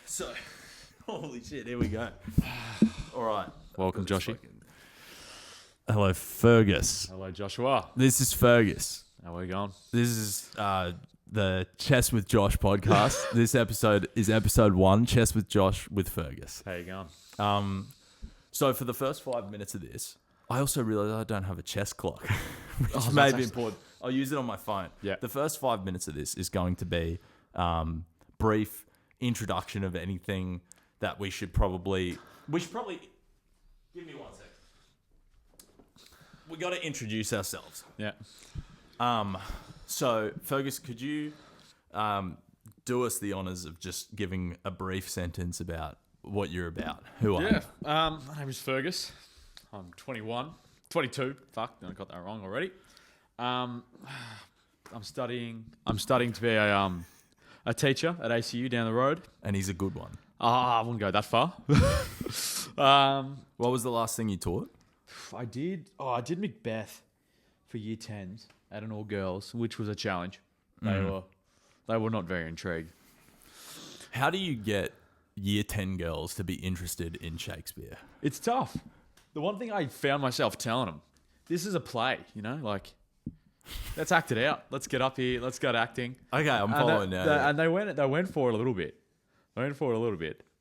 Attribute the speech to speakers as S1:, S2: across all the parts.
S1: So, holy shit, here we go. All right.
S2: Welcome, Joshy.
S1: Hello, Fergus.
S2: Hello, Joshua.
S1: This is Fergus.
S2: How are we going?
S1: This is the Chess with Josh podcast. This episode is episode 1, Chess with Josh with Fergus.
S2: How you going?
S1: So for the first 5 minutes of this, I also realised I don't have a chess clock, which may
S2: that's
S1: be
S2: actually-
S1: important. I'll use it on my phone.
S2: Yeah.
S1: The first 5 minutes of this is going to be brief introduction of anything that we should probably give me 1 second. We got to introduce ourselves.
S2: Yeah.
S1: So Fergus, could you do us the honours of just giving a brief sentence about what you're about? Who are you?
S2: Yeah. My name is Fergus. I'm 21. 22. Fuck, I got that wrong already. I'm studying to be a teacher at ACU down the road.
S1: And he's a good one.
S2: I wouldn't go that far.
S1: What was the last thing you taught?
S2: I did Macbeth for year 10s at an all girls, which was a challenge. They were not very intrigued.
S1: How do you get year 10 girls to be interested in Shakespeare?
S2: It's tough. The one thing I found myself telling them, this is a play, like, let's act it out. Let's get up here. Let's go to acting.
S1: Okay, I'm following now.
S2: And they went for it a little bit.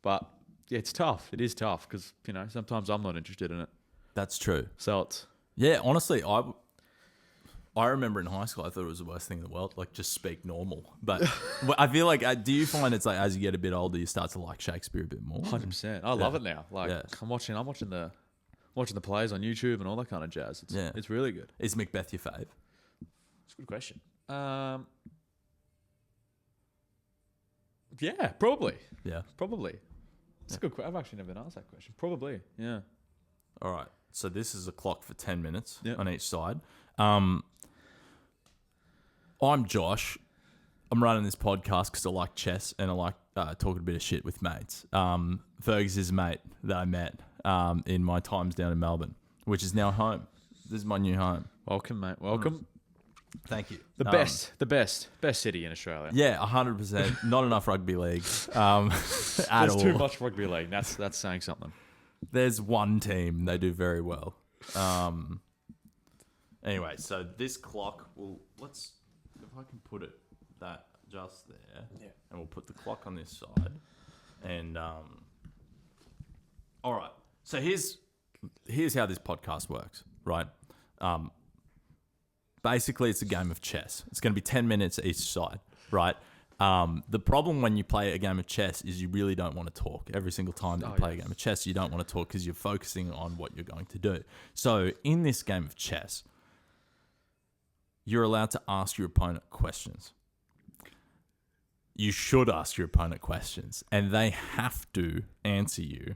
S2: But yeah, it's tough. It is tough because, sometimes I'm not interested in it.
S1: That's true.
S2: So it's...
S1: Yeah, honestly, I remember in high school, I thought it was the worst thing in the world. Like, just speak normal. But I feel like, do you find it's like as you get a bit older, you start to like Shakespeare a bit more?
S2: 100%. I love it now. Like,
S1: Yeah.
S2: I'm watching the plays on YouTube and all that kind of jazz. It's really good.
S1: Is Macbeth your fave?
S2: It's a good question. Yeah, probably.
S1: Yeah.
S2: Probably. It's a good question. I've actually never been asked that question. Probably, yeah.
S1: All right. So this is a clock for 10 minutes
S2: Yep.
S1: on each side. I'm Josh. I'm running this podcast because I like chess and I like talking a bit of shit with mates. Fergus is a mate that I met in my times down in Melbourne, which is now home. This is my new home.
S2: Welcome, mate. Welcome.
S1: Thank you.
S2: The best city in Australia.
S1: Yeah, 100%. Not enough rugby league at
S2: There's
S1: all.
S2: too much rugby league. That's saying something.
S1: There's one team. They do very well. Anyway, so this clock will... If I can put it that just there.
S2: Yeah.
S1: And we'll put the clock on this side. And... all right. So here's how this podcast works, right? Basically, it's a game of chess. It's going to be 10 minutes each side, right? The problem when you play a game of chess is you really don't want to talk. Every single time that you play a game of chess, you don't want to talk because you're focusing on what you're going to do. So in this game of chess, you're allowed to ask your opponent questions. You should ask your opponent questions, and they have to answer you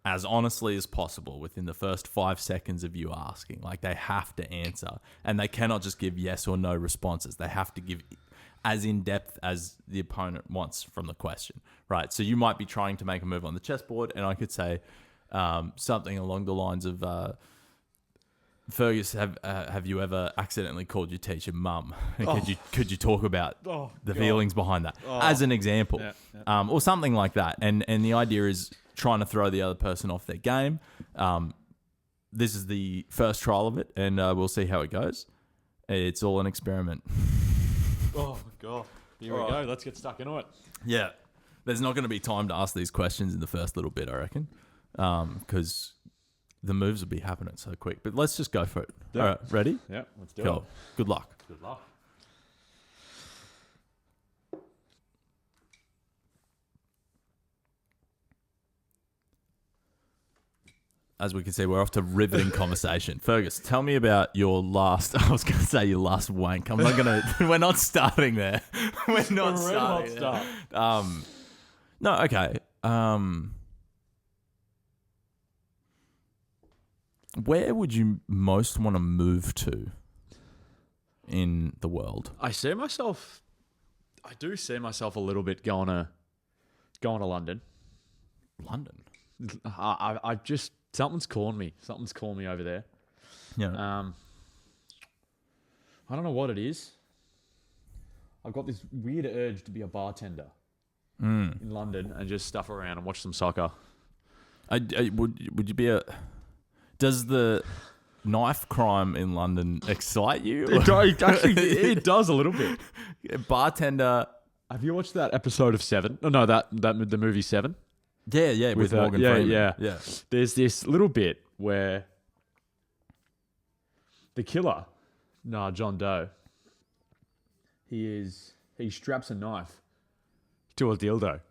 S1: as honestly as possible within the first 5 seconds of you asking. Like, they have to answer, and they cannot just give yes or no responses. They have to give as in-depth as the opponent wants from the question, right? So you might be trying to make a move on the chessboard, and I could say something along the lines of, Fergus, have you ever accidentally called your teacher mum? Could you talk about the feelings behind that as an example, or something like that? And the idea is trying to throw the other person off their game. This is the first trial of it, and we'll see how it goes. It's all an experiment.
S2: Oh my god! Here we go. Let's get stuck into it.
S1: Yeah, there's not going to be time to ask these questions in the first little bit, I reckon, because the moves will be happening so quick. But let's just go for it.
S2: Yeah.
S1: All right, ready?
S2: Yeah, let's do
S1: Cool.
S2: it.
S1: Good luck.
S2: Good luck.
S1: As we can see, we're off to riveting conversation. Fergus, tell me about your last... I was going to say your last wank. I'm not going to... We're not starting there. We're not starting there. No, okay. Where would you most want to move to in the world?
S2: I do see myself a little bit going to London.
S1: London?
S2: I just... Something's calling me. Something's calling me over there.
S1: Yeah.
S2: I don't know what it is. I've got this weird urge to be a bartender. in London and just stuff around and watch some soccer.
S1: Would you be a... Does the knife crime in London excite you?
S2: It does a little bit.
S1: Bartender...
S2: Have you watched that episode of Seven? No, the movie Seven?
S1: Yeah, with Morgan Freeman.
S2: Yeah. There's this little bit where the killer, John Doe, he straps a knife to a dildo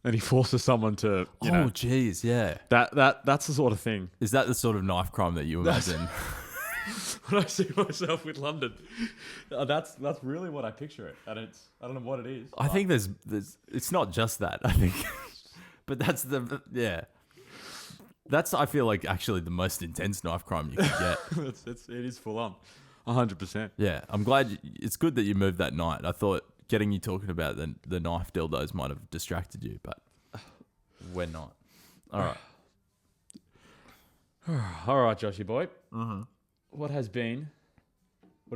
S2: and he forces someone to,
S1: geez, yeah.
S2: That's the sort of thing.
S1: Is that the sort of knife crime that you imagine?
S2: When I see myself with London, that's really what I picture it. And I don't know what it is.
S1: I think there's it's not just that, I think. But that's that's, I feel like, actually the most intense knife crime you could get.
S2: It is full on. 100%.
S1: Yeah, I'm glad. It's good that you moved that night. I thought getting you talking about the knife dildos might have distracted you, but we're not. All right.
S2: All right, Joshy boy. Mm-hmm. What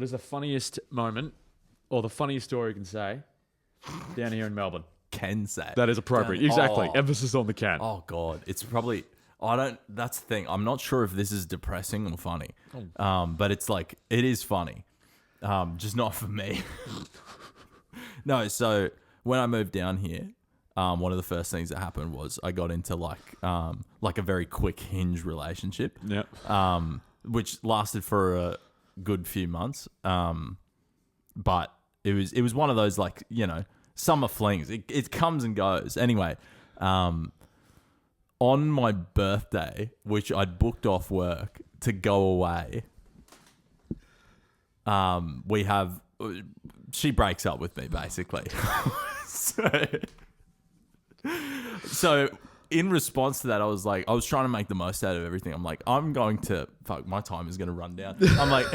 S2: is the funniest moment or the funniest story you can say down here in Melbourne?
S1: Can say.
S2: That is appropriate. Exactly. Emphasis on the can.
S1: Oh, God. It's probably... That's the thing. I'm not sure if this is depressing or funny. But it's like... It is funny. Just not for me. No, so when I moved down here, one of the first things that happened was I got into like a very quick Hinge relationship.
S2: Yeah.
S1: Which lasted for a good few months. But it was one of those, like, summer flings. It comes and goes. Anyway, on my birthday, which I'd booked off work to go away, she breaks up with me, basically. So in response to that, I was trying to make the most out of everything. I'm like, my time is going to run down. I'm like,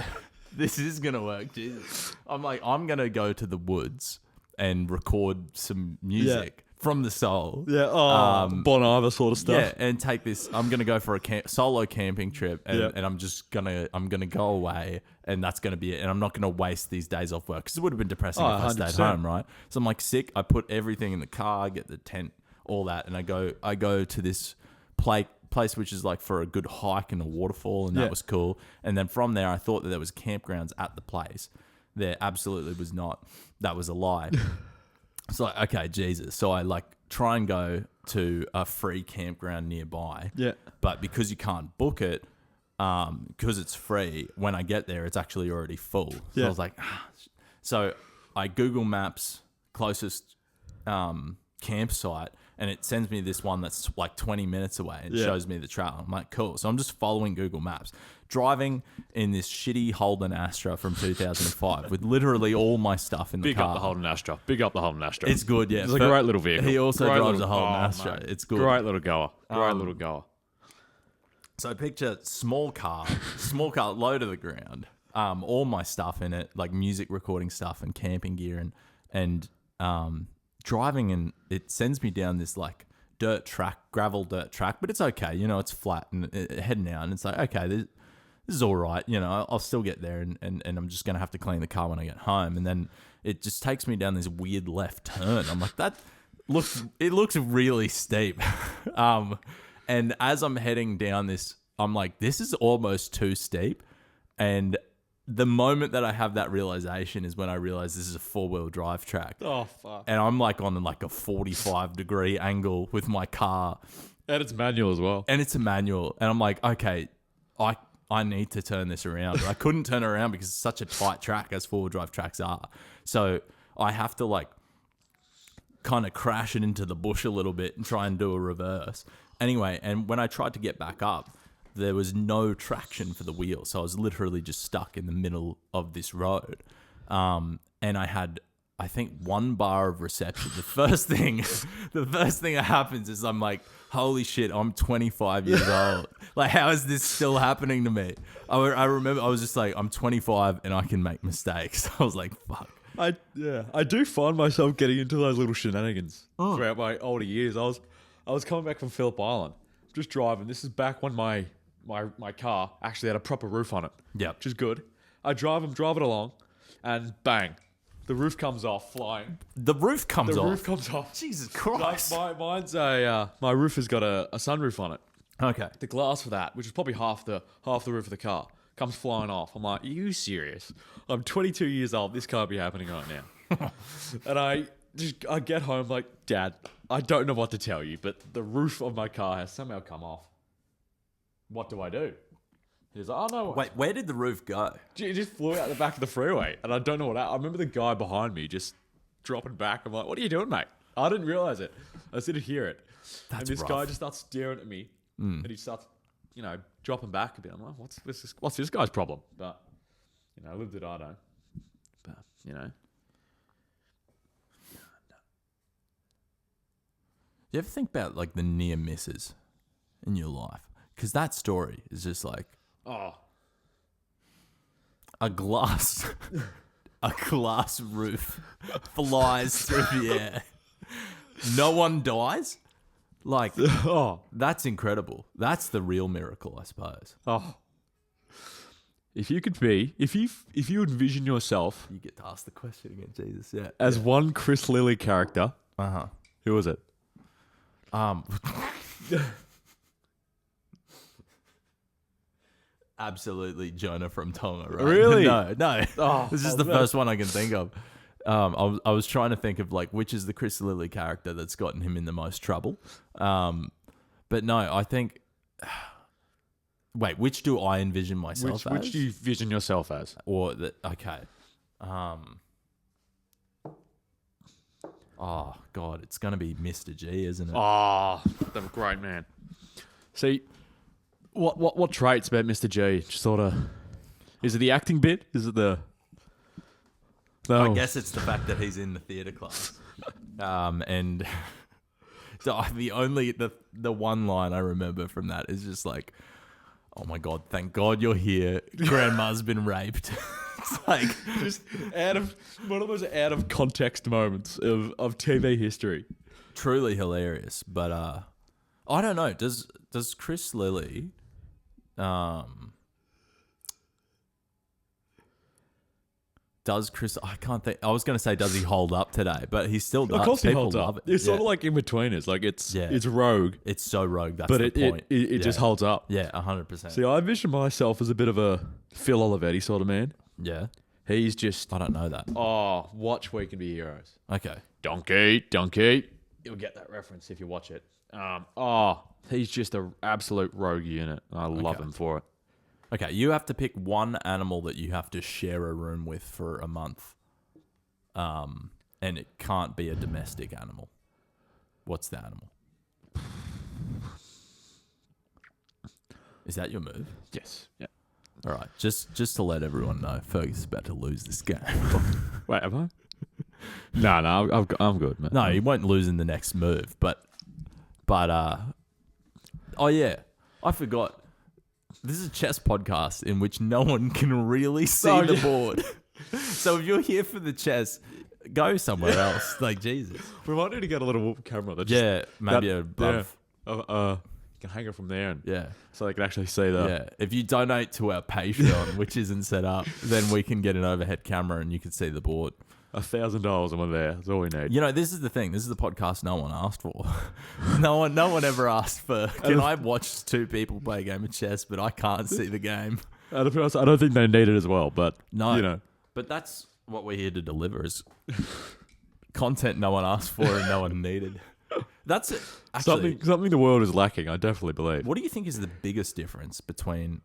S1: this is going to work. Jesus. I'm like, I'm going to go to the woods and record some music from the soul.
S2: Yeah. Bon Iver sort of stuff.
S1: Yeah. And take this, I'm going to go for a solo camping trip and I'm going to go away and that's going to be it. And I'm not going to waste these days off work because it would have been depressing if I stayed home, right? So I'm like sick. I put everything in the car, get the tent, all that, and I go to this place which is like for a good hike and a waterfall, and that was cool. And then from there, I thought that there was campgrounds at the place. There absolutely was not. That was a lie. So like, okay, Jesus. So I like try and go to a free campground nearby.
S2: Yeah.
S1: But because you can't book it, because it's free, when I get there, it's actually already full. So I was like, so I Google Maps closest campsite, and it sends me this one that's like 20 minutes away and shows me the trail. I'm like, cool. So I'm just following Google Maps, driving in this shitty Holden Astra from 2005 with literally all my stuff in the car.
S2: Big up the Holden Astra. Big up the Holden Astra.
S1: It's good, yeah.
S2: It's a great little vehicle.
S1: He also drives a Holden Astra. Mate. It's good.
S2: Great little goer. Little goer.
S1: So I picture small car, low to the ground, all my stuff in it, like music recording stuff and camping gear and driving, and it sends me down this like gravel dirt track, but it's okay, it's flat and heading out, and it's like, okay, this is all right, I'll still get there, and I'm just gonna have to clean the car when I get home, and then it just takes me down this weird left turn. I'm like, it looks really steep, and as I'm heading down this, I'm like, this is almost too steep, and the moment that I have that realization is when I realize this is a 4-wheel drive track.
S2: Oh, fuck.
S1: And I'm like on like a 45-degree angle with my car.
S2: And it's manual as well.
S1: And it's a manual. And I'm like, okay, I need to turn this around. But I couldn't turn it around because it's such a tight track, as 4-wheel drive tracks are. So I have to like kind of crash it into the bush a little bit and try and do a reverse. Anyway, and when I tried to get back up, there was no traction for the wheel. So I was literally just stuck in the middle of this road. And I had, I think, 1 bar of reception. The first thing that happens is I'm like, holy shit, I'm 25 years old. Like, how is this still happening to me? I remember I was just like, I'm 25 and I can make mistakes. I was like, fuck.
S2: I do find myself getting into those little shenanigans throughout my older years. I was coming back from Phillip Island, just driving. This is back when my car actually had a proper roof on it.
S1: Yeah.
S2: Which is good. I drive it along, and bang, The roof comes off, flying.
S1: The roof comes
S2: The
S1: off.
S2: roof comes off.
S1: Jesus Christ.
S2: Mine's my roof has got a sunroof on it.
S1: Okay.
S2: The glass for that, which is probably half the roof of the car, comes flying off. I'm like, are you serious? I'm 22 years old. This can't be happening right now. And I get home like, Dad, I don't know what to tell you, but the roof of my car has somehow come off. What do I do? He's like, oh no.
S1: Wait, where did the roof go?
S2: It just flew out the back of the freeway. And I don't know what I remember the guy behind me just dropping back. I'm like, what are you doing, mate? I didn't realize it. I just didn't hear it.
S1: That's
S2: and this
S1: rough.
S2: guy just starts staring at me. And he starts, dropping back a bit. I'm like, what's this guy's problem? But, little did I know. But,
S1: You ever think about like the near misses in your life? Because that story is just like a glass roof flies through the air. No one dies. Like, that's incredible. That's the real miracle, I suppose.
S2: Oh, if you envision yourself,
S1: You get to ask the question again, Jesus. Yeah.
S2: as one Chris Lilly character, who was it?
S1: Absolutely Jonah from Tonga, right?
S2: Really?
S1: No.
S2: Oh,
S1: This is the first one I can think of. I was trying to think of like which is the Chris Lilly character that's gotten him in the most trouble. But no, I think. Wait, which do I envision myself as?
S2: Which do you envision yourself as?
S1: Or that? Okay. Oh God, it's gonna be Mr. G, isn't it?
S2: Oh, the great man. See, what traits about Mr. G? Just sort of. Is it the acting bit? Is it the? No.
S1: I guess it's the fact that he's in the theatre class. And so the one line I remember from that is just like, oh my God, thank God you're here. Grandma's been raped. It's like
S2: just one of those out of context moments of TV history.
S1: truly hilarious. But I don't know. Does Chris Lilly I can't think. I was going to say, does he hold up today? But he still does.
S2: Of course, he
S1: People
S2: holds
S1: love
S2: up.
S1: it.
S2: It's sort of like in betweeners. Like it's rogue,
S1: It's so rogue. That's
S2: but
S1: the
S2: it
S1: point.
S2: it just holds up.
S1: Yeah, 100%.
S2: See, I envision myself as a bit of a Phil Olivetti sort of man.
S1: Yeah,
S2: He's just
S1: I don't know that.
S2: watch We Can Be Heroes.
S1: Okay.
S2: Donkey. You'll get that reference if you watch it. He's just an absolute rogue unit. I love him for it.
S1: Okay, you have to pick one animal that you have to share a room with for a month. And it can't be a domestic animal. What's the animal? Is that your move?
S2: Yes. Yeah.
S1: All right, just to let everyone know, Fergus is about to lose this game.
S2: Wait, have I? No, I'm good, man.
S1: No, he won't lose in the next move, but oh yeah, I forgot. This is a chess podcast in which no one can really see the board. So if you're here for the chess, go somewhere else. Like, Jesus.
S2: We might need to get a little camera.
S1: Maybe above.
S2: You can hang it from there, and
S1: Yeah.
S2: so they can actually see the.
S1: Yeah. If you donate to our Patreon, which isn't set up, then we can get an overhead camera and you can see the board.
S2: $1,000 and we're there. That's all we need.
S1: You know, this is the thing. This is the podcast no one asked for. No one ever asked for. Can I watch two people play a game of chess, but I can't see the game?
S2: And to be honest, I don't think they need it as well, but
S1: No.
S2: you know.
S1: But that's what we're here to deliver: is content no one asked for and no one needed. That's it. Actually,
S2: Something the world is lacking, I definitely believe.
S1: what do you think is the biggest difference between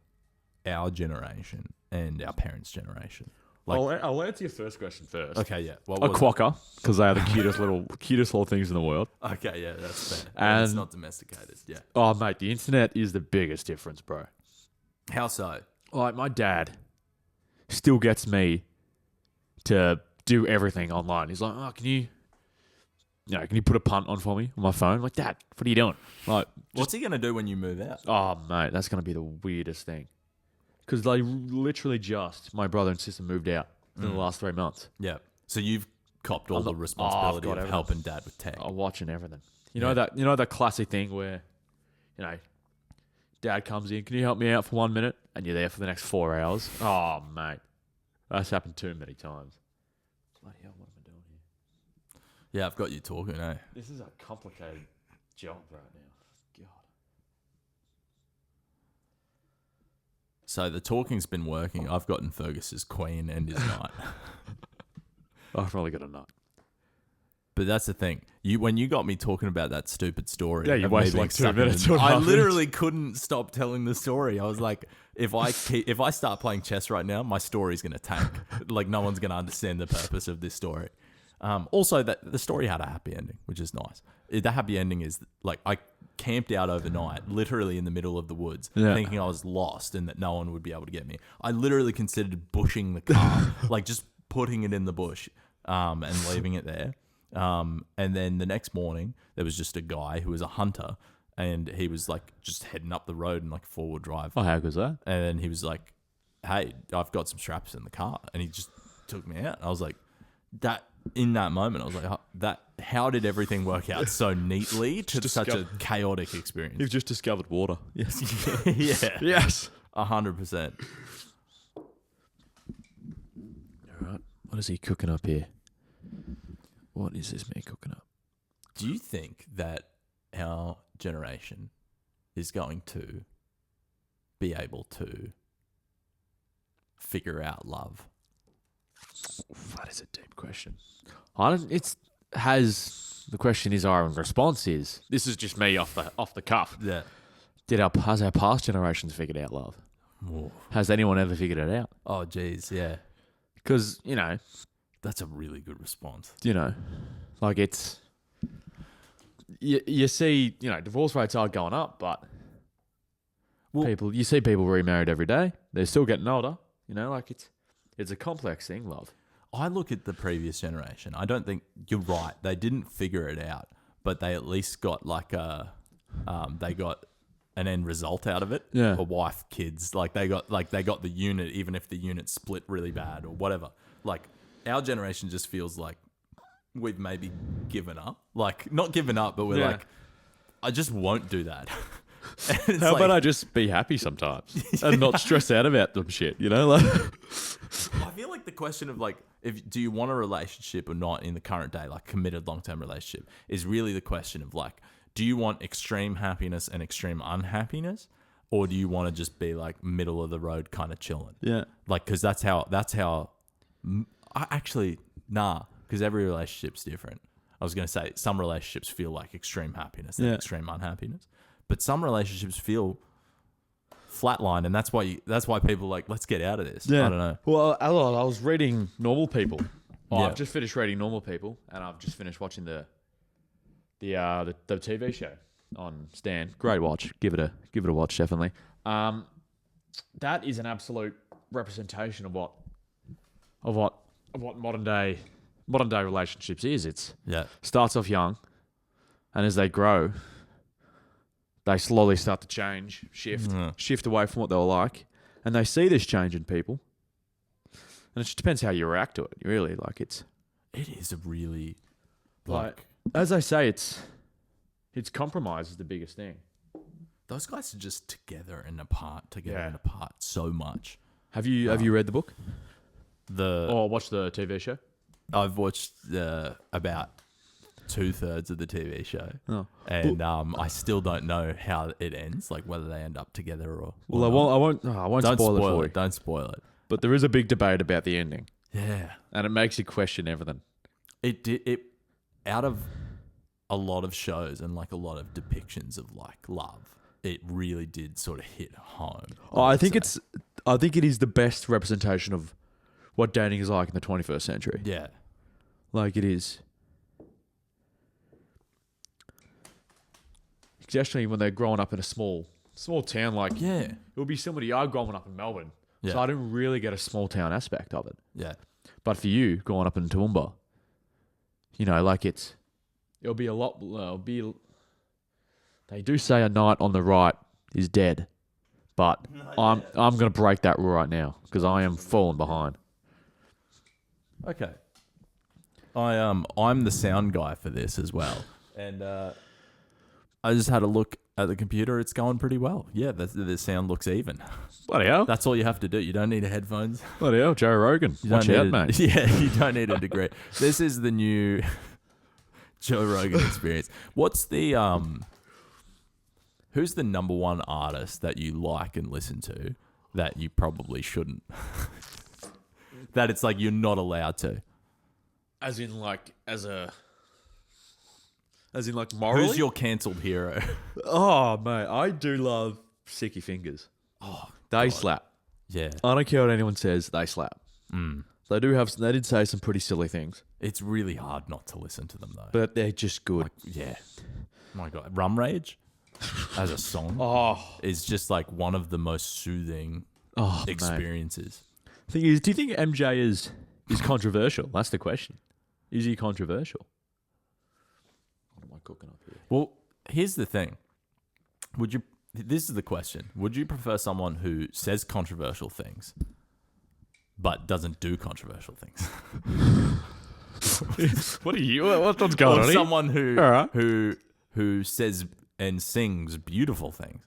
S1: our generation and our parents' generation? Like,
S2: I'll answer your first question first.
S1: okay, yeah. What
S2: A
S1: was
S2: quokka, because they are the cutest little things in the world.
S1: it? Okay, yeah, that's fair.
S2: And-
S1: it's not domesticated. Yeah.
S2: Oh, mate, the internet is the biggest difference, bro.
S1: How so?
S2: Like, my dad still gets me to do everything online. He's like, oh, can you put a punt on for me on my phone? I'm like, Dad, what are you doing? Like,
S1: What's he gonna do when you move out?
S2: oh, mate, that's going to be the weirdest thing. Because they literally my brother and sister moved out in the last 3 months.
S1: Yeah. So you've copped all the
S2: I've
S1: responsibility
S2: got
S1: of
S2: everything.
S1: helping dad with tech.
S2: I'm watching everything. You
S1: Yeah.
S2: know that classic thing where, Dad comes in, can you help me out for 1 minute? And you're there for the next 4 hours. Oh, mate. That's happened too many times. Bloody hell, what am I doing here?
S1: Yeah, I've got you talking, eh?
S2: This is a complicated job right now. God.
S1: So the talking's been working. I've gotten Fergus's queen and his knight.
S2: I've probably got a nut.
S1: But that's the thing. When you got me talking about that stupid story,
S2: Yeah, you
S1: of me
S2: wasted
S1: being
S2: like 2
S1: stuck in
S2: minutes.
S1: the-
S2: or
S1: I
S2: nothing.
S1: literally couldn't stop telling the story. I was like, if I start playing chess right now, my story's gonna tank. Like no one's gonna understand the purpose of this story. Also, that the story had a happy ending, which is nice. The happy ending is like I camped out overnight, literally in the middle of the woods, thinking I was lost and that no one would be able to get me. I literally considered bushing the car, like just putting it in the bush, and leaving it there. And then the next morning, there was just a guy who was a hunter, and he was like just heading up the road in like 4-wheel drive.
S2: Oh, how good's that?
S1: And then he was like, "Hey, I've got some straps in the car," and he just took me out. I was like, that in that moment, I was like, how did everything work out so neatly to such a chaotic experience?
S2: You've just discovered water. Yes.
S1: Yeah,
S2: Yes.
S1: 100%.
S2: All right. What is he cooking up here? What is this man cooking up?
S1: Do you think that our generation is going to be able to figure out love?
S2: That is a deep question. I don't. The question is, our response is, this is just me off the cuff.
S1: Yeah.
S2: Has our past generations figured out love?
S1: Whoa.
S2: Has anyone ever figured it out?
S1: Oh, geez, yeah.
S2: Because,
S1: That's a really good response.
S2: like it's, you see, divorce rates are going up, but you see people remarried every day. They're still getting older. Like it's a complex thing, love.
S1: I look at the previous generation. I don't think you're right. They didn't figure it out, but they at least got they got an end result out of it.
S2: Yeah.
S1: A wife, kids. They got the unit, even if the unit split really bad or whatever. Like our generation just feels like we've maybe given up. Like not given up, but we're like, I just won't do that.
S2: How about I just be happy sometimes and not stress out about them shit,
S1: I feel like the question of do you want a relationship or not in the current day, like committed long-term relationship, is really the question of do you want extreme happiness and extreme unhappiness, or do you want to just be like middle of the road kind of chilling?
S2: Yeah.
S1: Because that's how because every relationship's different. I was going to say some relationships feel like extreme happiness and extreme unhappiness, but some relationships feel flatline, and that's why people are like, let's get out of this.
S2: Yeah.
S1: I don't know.
S2: Well, I was reading Normal People.
S1: Yeah.
S2: I've just finished reading Normal People, and I've just finished watching the TV show on Stan. Great watch. Give it a watch, definitely. That is an absolute representation of what modern day relationships is. It's starts off young, and as they grow, they slowly start to change, shift away from what they were like, and they see this change in people. And it just depends how you react to it. Really,
S1: it is a really
S2: as I say, it's compromise is the biggest thing.
S1: Those guys are just together and apart so much.
S2: Have you read the book?
S1: Or
S2: watched the TV show?
S1: I've watched about 2/3 of the TV show, and I still don't know how it ends, like whether they end up together or.
S2: Well, I won't spoil it for you.
S1: Don't spoil it.
S2: But there is a big debate about the ending.
S1: Yeah,
S2: and it makes you question everything.
S1: It out of a lot of shows and a lot of depictions of love, it really did sort of hit home.
S2: I think it is the best representation of what dating is like in the 21st century.
S1: Yeah,
S2: it is. Especially when they're growing up in a small town, it would be similar to you. I'm growing up in Melbourne, so I didn't really get a small town aspect of it.
S1: Yeah,
S2: but for you, growing up in Toowoomba, it'll be a lot. They do say a knight on the right is dead, but I'm gonna break that rule right now because I am falling behind.
S1: Okay, I'm the sound guy for this as well, and I just had a look at the computer. It's going pretty well. Yeah, the sound looks even.
S2: Bloody hell.
S1: That's all you have to do. You don't need headphones.
S2: Bloody hell, Joe Rogan.
S1: You
S2: Watch
S1: don't
S2: out,
S1: need
S2: mate.
S1: Yeah, you don't need a degree. This is the new Joe Rogan experience. What's the who's the number one artist that you like and listen to that you probably shouldn't? That it's like you're not allowed to.
S2: As in like morally?
S1: Who's your cancelled hero?
S2: Oh, mate, I do love Sicky Fingers.
S1: Oh,
S2: They
S1: God.
S2: slap.
S1: Yeah.
S2: I don't care what anyone says, they slap.
S1: Mm.
S2: They did say some pretty silly things,
S1: It's really hard not to listen to them though.
S2: but they're just good.
S1: Like, yeah. My God. Rum Rage as a song
S2: Oh,
S1: is just like one of the most soothing
S2: mate.
S1: experiences.
S2: Thing is, do you think MJ is controversial? That's the question. Is he controversial? What am I cooking up here?
S1: Well, here's the thing. This is the question. Would you prefer someone who says controversial things but doesn't do controversial things?
S2: What's going
S1: Or
S2: on here?
S1: someone
S2: Alright.
S1: who says and sings beautiful things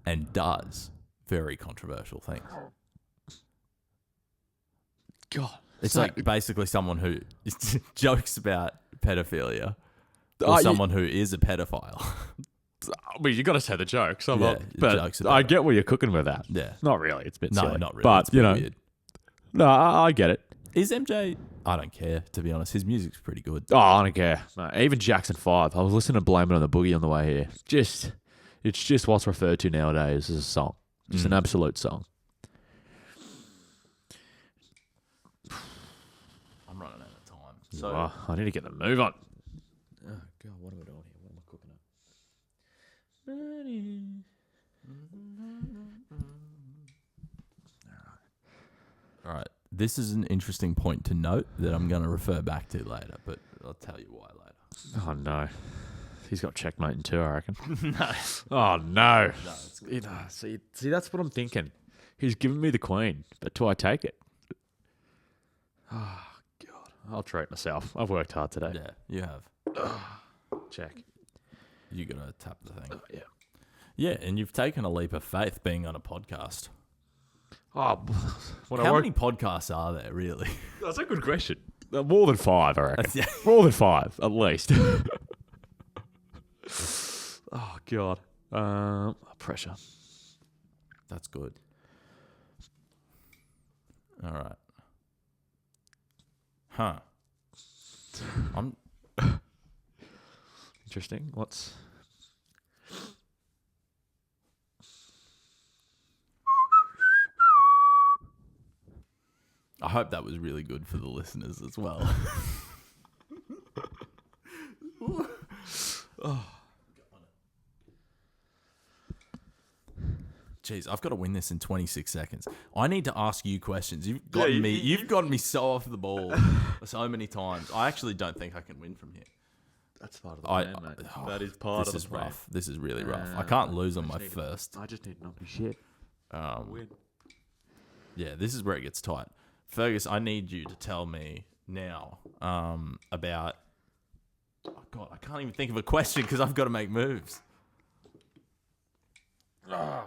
S1: and does very controversial things?
S2: God,
S1: It's like basically someone who jokes about pedophilia or someone who is a pedophile.
S2: I mean, you got to say the jokes. I'm
S1: Yeah,
S2: not, but
S1: jokes about
S2: I
S1: it.
S2: get where you're cooking with that.
S1: Yeah.
S2: Not really. It's a bit
S1: No,
S2: silly.
S1: not really.
S2: But,
S1: It's a bit weird.
S2: no, I get it.
S1: Is MJ? I don't care, to be honest. His music's pretty good.
S2: Oh, I don't care. No, even Jackson 5. I was listening to Blame It on the Boogie on the way here. It's just what's referred to nowadays as a song. Just an absolute song.
S1: I'm running out of time.
S2: So I need to get the move on. Oh, God, what am I doing here? What am I cooking up?
S1: All right. This is an interesting point to note that I'm going to refer back to later, but I'll tell you why later.
S2: Oh, no. He's got checkmate in two, I reckon.
S1: No.
S2: Oh, no.
S1: No, it's good.
S2: See, that's what I'm thinking. He's giving me the queen, but do I take it? Oh, God. I'll treat myself. I've worked hard today.
S1: Yeah, you have.
S2: Check.
S1: You got to tap the thing.
S2: Yeah.
S1: Yeah, and you've taken a leap of faith being on a podcast.
S2: Oh, when
S1: How many podcasts are there, really?
S2: That's a good question. More than 5, I reckon.
S1: Yeah.
S2: More than 5, at least. Oh, God. Pressure.
S1: That's good. All right. Huh. I'm...
S2: Interesting. What's...
S1: I hope that was really good for the listeners as well. Jeez, I've got to win this in 26 seconds. I need to ask you questions. You've gotten me. You've gotten me so off the ball so many times. I actually don't think I can win from here.
S2: That's part of the plan, mate. That is part of the plan.
S1: Rough. This is really rough. I can't lose on my first.
S2: I just need to not be shit. Win.
S1: Yeah, this is where it gets tight. Fergus, I need you to tell me now about... Oh, God, I can't even think of a question because I've got to make moves. Oh,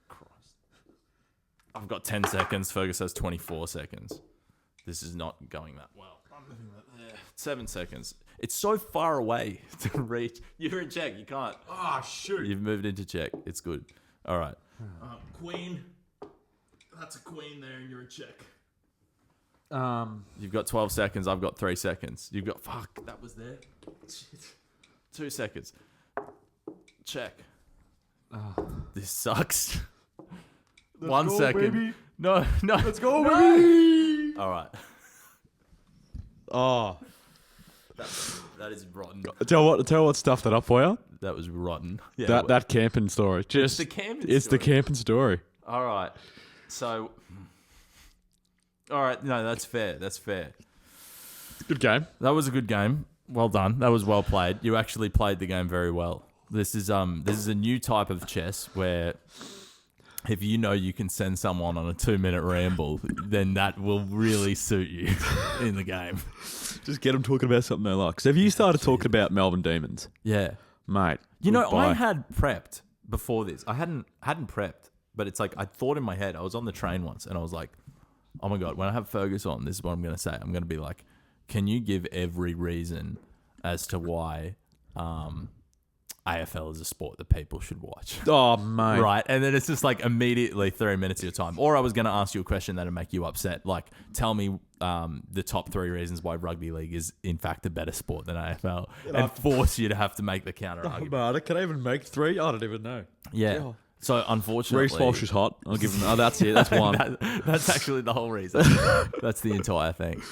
S1: Christ. I've got 10 seconds. Fergus has 24 seconds. This is not going that well. I'm moving that there. 7 seconds. It's so far away to reach. You're in check. You can't.
S2: Oh, shoot.
S1: You've moved into check. It's good. All right. Queen. That's a queen there, and you're in check. You've got 12 seconds. I've got 3 seconds. You've got... Fuck, that was there. Shit. 2 seconds. Check. This sucks. 1 second.
S2: Baby.
S1: No.
S2: Let's go, baby.
S1: All right.
S2: Oh.
S1: That is rotten.
S2: Tell what stuffed that up for you.
S1: That was rotten. Yeah,
S2: That camping story.
S1: It's the camping
S2: It's
S1: story.
S2: the camping story.
S1: All right. So... All right. No, that's fair. That's fair.
S2: Good game.
S1: That was a good game. Well done. That was well played. You actually played the game very well. This is a new type of chess where if you know you can send someone on a 2-minute ramble, then that will really suit you in the game.
S2: Just get them talking about something they like. So if you started talking about Melbourne Demons,
S1: Yeah.
S2: mate,
S1: You know, I
S2: goodbye.
S1: had prepped before this. I hadn't prepped, but it's like I thought in my head. I was on the train once, and I was like, "Oh my god!" When I have Fergus on, this is what I'm going to say. I'm going to be like, "Can you give every reason as to why AFL is a sport that people should watch?"
S2: Oh, mate.
S1: Right, and then it's just like immediately 3 minutes of your time. Or I was going to ask you a question that'd make you upset. Like, tell me the top 3 reasons why rugby league is in fact a better sport than AFL, and force you to have to make the counter argument.
S2: Can I even make 3? I don't even know.
S1: Yeah. So unfortunately,
S2: Reece Walsh is hot. I'll give him. Oh, that's it. That's one.
S1: that's actually the whole reason. That's the entire thing.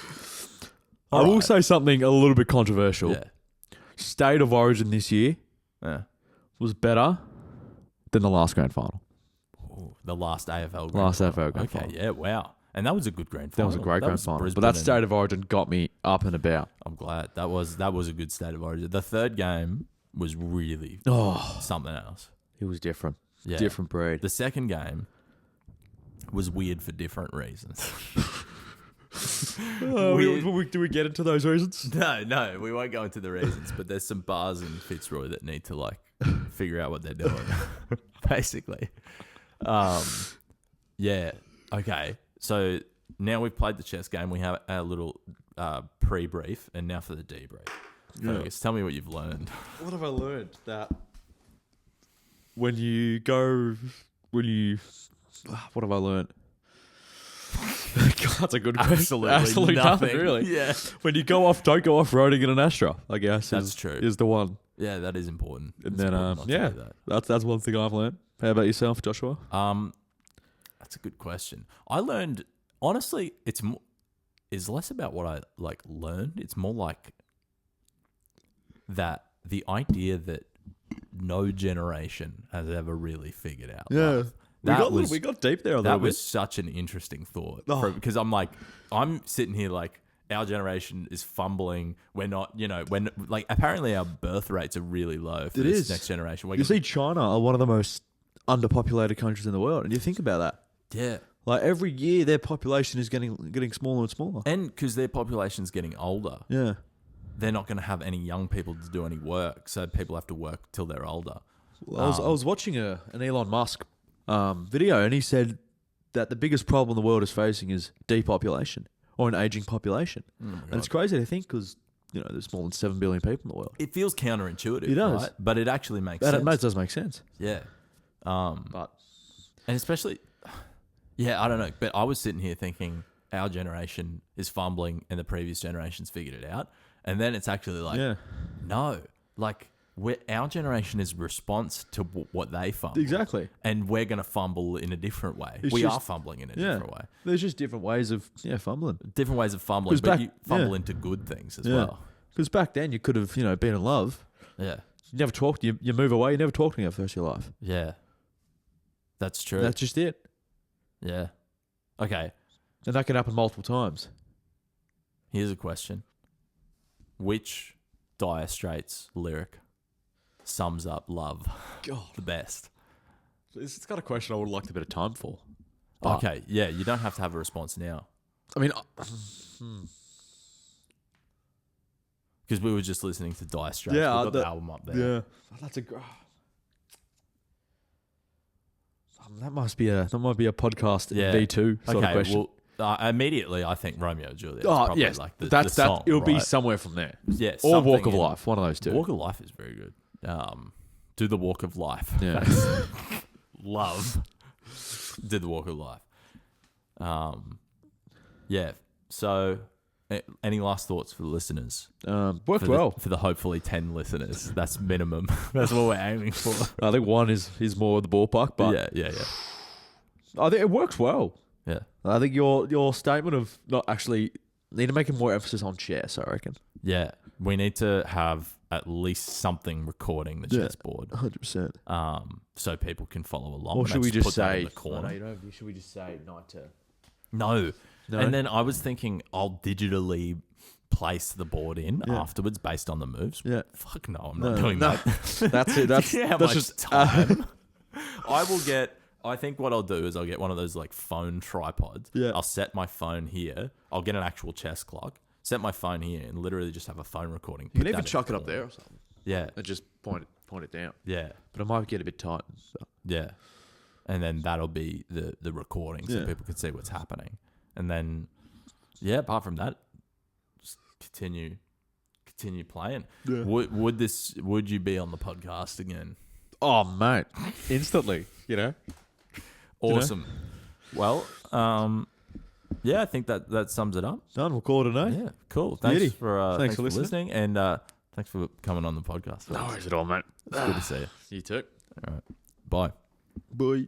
S2: I will say something a little bit controversial.
S1: Yeah.
S2: State of Origin this year
S1: Yeah.
S2: was better than the last grand final.
S1: Ooh, the last AFL.
S2: Last
S1: final.
S2: AFL grand
S1: Okay.
S2: final.
S1: Yeah. Wow. And that was a good grand
S2: That
S1: final.
S2: was a great grand
S1: was
S2: final.
S1: Brisbane
S2: But that
S1: and-
S2: State of Origin got me up and about.
S1: I'm glad that was a good State of Origin. The third game was really
S2: Oh,
S1: something else.
S2: it was different.
S1: Yeah.
S2: Different breed.
S1: The second game was weird for different reasons.
S2: Do we get into those reasons?
S1: No, we won't go into the reasons, but there's some bars in Fitzroy that need to like figure out what they're doing, basically. Yeah. Okay. So now we've played the chess game. We have our little pre-brief, and now for the debrief. Fergus, tell me what you've learned.
S2: What have I learned? That when you go, what have I learned? God, that's a good question. Absolutely nothing, really.
S1: Yeah.
S2: When you go off, don't go off roading in an Astra, I guess.
S1: That's true.
S2: Is the one.
S1: Yeah, that is important.
S2: And
S1: It's
S2: then,
S1: important not to
S2: yeah,
S1: do that.
S2: that's one thing I've learned. How about yourself, Joshua?
S1: That's a good question. I learned, honestly, it's less about what I like learned. It's more like that the idea that no generation has ever really figured out.
S2: Yeah.
S1: life.
S2: We got deep there a little
S1: That
S2: bit.
S1: was such an interesting thought
S2: Oh.
S1: because I'm sitting here like our generation is fumbling. We're not, when like apparently our birth rates are really low for
S2: It
S1: this
S2: is.
S1: next generation.
S2: You see, China are one of the most underpopulated countries in the world, and you think about that.
S1: yeah.
S2: Like every year, their population is getting smaller and smaller.
S1: And because their population's getting older,
S2: Yeah.
S1: they're not going to have any young people to do any work. So people have to work till they're older.
S2: Well, I was watching an Elon Musk video, and he said that the biggest problem the world is facing is depopulation or an aging population. And it's crazy to think because there's more than 7 billion people in the world.
S1: It feels counterintuitive,
S2: It does.
S1: right? But it actually makes
S2: That
S1: sense.
S2: does make sense.
S1: Yeah.
S2: But
S1: And especially, yeah, I don't know. But I was sitting here thinking our generation is fumbling and the previous generation's figured it out. And then it's actually like,
S2: yeah,
S1: no, like our generation is response to what they fumble.
S2: exactly.
S1: And we're going to fumble in a different way.
S2: It's
S1: We are
S2: just-
S1: fumbling in a
S2: Yeah.
S1: different way.
S2: There's just different ways of fumbling.
S1: Different ways of fumbling,
S2: 'Cause
S1: but
S2: back-
S1: you fumble
S2: yeah.
S1: into good things as
S2: Yeah.
S1: well.
S2: Because back then you could have been in love.
S1: Yeah.
S2: You never talked. You move away. You never talk to me for the rest of your life.
S1: Yeah. That's true.
S2: That's just it.
S1: Yeah. Okay.
S2: And that can happen multiple times.
S1: Here's a question. Which Dire Straits lyric sums up love
S2: God,
S1: the best?
S2: it's got a question I would have liked a bit of time for.
S1: Okay. Yeah. You don't have to have a response now
S2: I mean,
S1: because we were just listening to Dire Straits.
S2: Yeah,
S1: We've got the album up there.
S2: yeah, that's a. That might be a podcast
S1: Yeah.
S2: V2 sort of question.
S1: Well, immediately I think Romeo and Juliet.
S2: Oh,
S1: probably
S2: yes.
S1: like the
S2: That's
S1: song,
S2: it'll be
S1: right?
S2: somewhere from there.
S1: Yeah,
S2: Or
S1: something
S2: Walk of
S1: in-
S2: Life, one of those two.
S1: Walk of Life is very good. Do the Walk of Life.
S2: Yeah.
S1: Love. Did the Walk of Life. Yeah. So, any last thoughts for the listeners?
S2: Worked
S1: For
S2: well.
S1: for the hopefully 10 listeners. That's minimum. That's what we're aiming for.
S2: I think one is more the ballpark, but
S1: yeah.
S2: I think it works well.
S1: Yeah.
S2: I think your statement of not actually need to make more emphasis on chess, I reckon.
S1: Yeah. We need to have at least something recording the
S2: Yeah.
S1: chessboard.
S2: 100%.
S1: So people can follow along.
S2: Or
S1: and
S2: should we
S1: put
S2: just
S1: that in
S2: say
S1: the corner?
S2: should we just say night to?
S1: No.
S2: No?
S1: And then I was thinking I'll digitally place the board in
S2: Yeah.
S1: afterwards based on the moves.
S2: Yeah.
S1: Fuck no, I'm not doing
S2: no.
S1: that.
S2: That's it.
S1: Do you know how
S2: that's
S1: much
S2: just
S1: time I will get I think what I'll do is I'll get one of those like phone tripods.
S3: Yeah.
S1: I'll set my phone here. I'll get an actual chess clock. Set my phone here and literally just have a phone recording.
S3: You can
S1: Put
S3: even
S1: that in
S3: chuck
S1: the
S3: it up
S1: corner.
S3: there or something.
S1: Yeah.
S3: And just point it down.
S1: Yeah.
S3: But it might get a bit tight. So.
S1: Yeah. And then that'll be the recording so
S3: Yeah.
S1: people can see what's happening. And then, yeah, apart from that, just continue playing.
S3: Yeah.
S1: Would you be on the podcast again?
S3: Oh, mate. Instantly, you know?
S1: Awesome. Well, yeah, I think that sums it up.
S3: Done. We'll call it a night.
S1: Yeah, cool. Thanks
S3: Beauty.
S1: thanks for listening. And thanks for coming on the podcast.
S3: No worries at all, mate.
S1: It's good to see you.
S2: You too.
S1: All right. Bye.
S3: Bye.